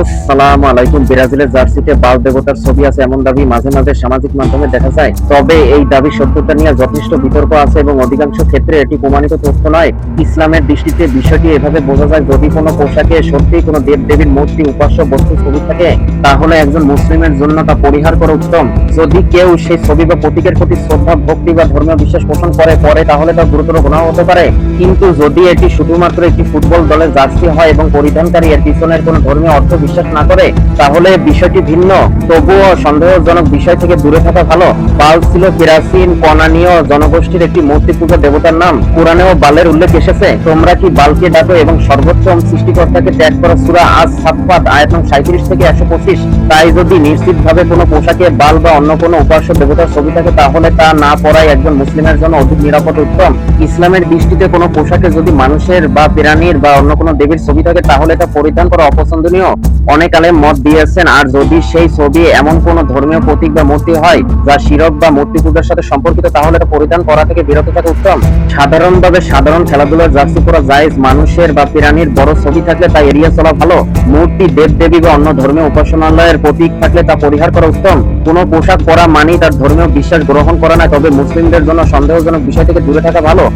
আসসালামু আলাইকুম। ব্রাজিলের জার্সিতে বাল দেবতার ছবি আছে এমন দাবি মাঝে মাঝে সামাজিক মাধ্যমে দেখা যায়। তবে এই দাবি সত্যতা নিয়ে যথেষ্ট বিতর্ক আছে এবং অধিকাংশ ক্ষেত্রে এটি প্রমাণিত তথ্য নয়। ইসলামের দৃষ্টিতে বিষয়টি এভাবে বোঝা যায়, যদি কোনো পোশাকে সত্যিই কোনো দেব দেবীর মূর্তি, উপাস্য বস্তু ছবি থাকে, তাহলে একজন মুসলিমের জন্য তা পরিহার করা উত্তম। যদি কেউ সেই ছবি বা প্রতীকের প্রতি শ্রদ্ধা, ভক্তি বা ধর্মীয় বিশ্বাস পোষণ করে তাহলে তা গুরুতর গুনাহ হতে পারে। কিন্তু যদি এটি শুধুমাত্র একটি ফুটবল দলের জার্সি হয় এবং পরিধানকারী এর পিছনের কোনো ধর্মীয় অর্থ বিশ্বাস না করে, তাহলে বিষয়টি ভিন্ন। তবুও সন্দেহজনক বিষয় থেকে দূরে থাকা ভালো। বাল ছিল প্রাচীন কনানীয় জনগোষ্ঠীর একটি মূর্তি পূজা দেবতার নাম। কোরআনেও বালের উল্লেখ এসেছে। তোমরা কি বালকে ডাকো এবং সর্বোত্তম সৃষ্টিকর্তাকে ত্যাগ করো, সূরা আস-সাফফাত আয়াত নং 37 থেকে 125। তাই যদি নিশ্চিতভাবে কোনো পোশাকে বাল বা অন্য কোনো উপাস্য দেবতার ছবি থাকে, তাহলে তা না পরাই একজন মুসলিমের জন্য অধিক নিরাপদ উত্তম। ইসলামের দৃষ্টিতে কোনো পোশাকে যদি মানুষের বা প্রাণীর বা অন্য কোনো দেবীর ছবি থাকে, তাহলে তা পরিধান করা অপছন্দনীয়। অনেক আলেম মত দিয়েছেন। আর যদি সেই ছবি এমন কোন ধর্মীয় প্রতীক বা মূর্তি হয় যা শিরক বা মূর্তি পূজার সাথে সম্পর্কিত, তাহলে তা পরিধান করা থেকে বিরত থাকা উত্তম। সাধারণভাবে সাধারণ খেলাধুলার জার্সি পরা জায়েজ। মানুষের বা প্রাণীর বড় ছবি থাকলে তা এড়িয়ে চলা ভালো। মূর্তি, দেব দেবী বা অন্য ধর্মীয় উপাসনালয়ের প্রতীক থাকলে তা পরিহার করা উত্তম। কোনো পোশাক পরা মানেই তার ধর্মীয় বিশ্বাস গ্রহণ করা না, তবে মুসলিমদের জন্য সন্দেহজনক বিষয় থেকে দূরে থাকা ভালো।